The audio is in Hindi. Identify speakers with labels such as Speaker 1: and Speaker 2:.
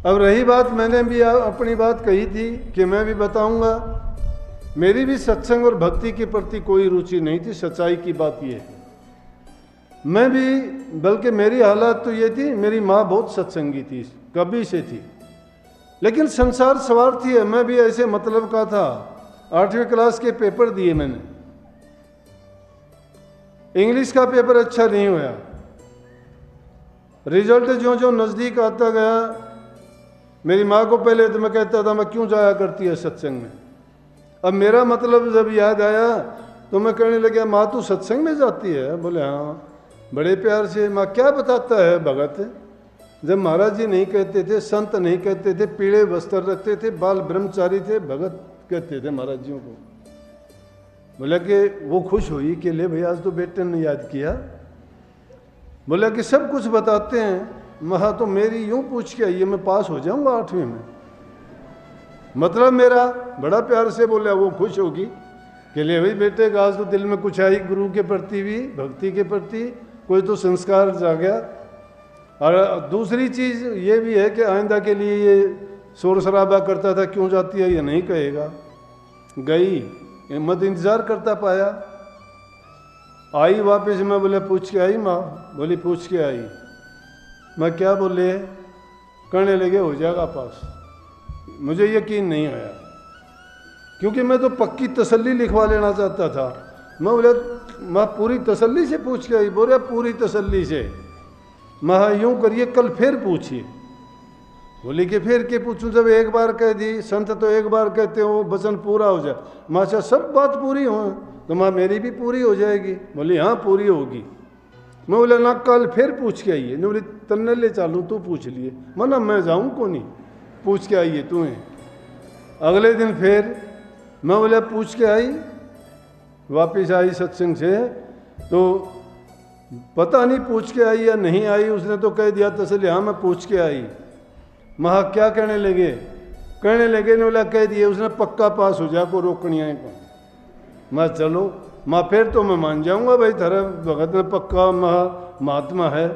Speaker 1: अब रही बात, मैंने भी अपनी बात कही थी कि मैं भी बताऊंगा, मेरी भी सत्संग और भक्ति के प्रति कोई रुचि नहीं थी। सच्चाई की बात यह है, मैं भी, बल्कि मेरी हालत तो ये थी, मेरी माँ बहुत सत्संगी थी, कभी से थी, लेकिन संसार स्वार्थी है। मैं भी ऐसे मतलब का था। 8वीं क्लास के पेपर दिए मैंने, इंग्लिश का पेपर अच्छा नहीं हुआ, रिजल्ट जो जो नज़दीक आता गया, मेरी माँ को पहले तो मैं कहता था मैं क्यों जाया करती है सत्संग में। अब मेरा मतलब जब याद आया तो मैं कहने लगा, माँ तू सत्संग में जाती है? बोले हाँ। बड़े प्यार से, माँ क्या बताता है भगत? जब महाराज जी नहीं कहते थे, संत नहीं कहते थे, पीले वस्त्र रखते थे, बाल ब्रह्मचारी थे, भगत कहते थे महाराज जियों को। बोला कि वो खुश हुई कि ले भैया आज तो बेटे ने याद किया। बोला कि सब कुछ बताते हैं। महा तो मेरी यूं पूछ के आइए, मैं पास हो जाऊंगा 8वीं में। मतलब मेरा बड़ा प्यार से बोला, वो खुश होगी कि ले भाई बेटे का आज तो दिल में कुछ आई, गुरु के प्रति भी, भक्ति के प्रति कोई तो संस्कार जागया। और दूसरी चीज़ ये भी है कि आइंदा के लिए ये शोर शराबा करता था, क्यों जाती है ये नहीं कहेगा। गई, मत इंतज़ार करता पाया, आई वापस। मैं बोले पूछ के आई? माँ बोली पूछ के आई। मैं क्या बोले? करने लगे हो जाएगा पास। मुझे यकीन नहीं आया, क्योंकि मैं तो पक्की तसल्ली लिखवा लेना चाहता था। मैं बोले माँ पूरी तसल्ली से पूछ के आई? बोले पूरी तसल्ली से। मैं यूँ करिए कल फिर पूछिए। बोली कि फिर के पूछूं? जब एक बार कह दी, संत तो एक बार कहते हो वचन पूरा हो जाए। माँ अच्छा सब बात पूरी हो तो माँ मेरी भी पूरी हो जाएगी? बोली हाँ पूरी होगी। मैं बोला ना कल फिर पूछ के आइए। बोली तन्ने ले चालू तू पूछ लिए। मना मैं जाऊँ को नहीं, पूछ के आइए तुम्हें। अगले दिन फिर मैं बोला पूछ के आई। वापिस आई सत्संग से तो पता नहीं पूछ के आई या नहीं आई, उसने तो कह दिया तसल्ली हाँ मैं पूछ के आई। महा क्या कहने लगे? कहने लगे ने बोला कह दिए उसने पक्का पास हो जा को रोकनिया को। मैं चलो माँ फिर तो मैं मान जाऊंगा भाई, थारा भगत में पक्का महात्मा है।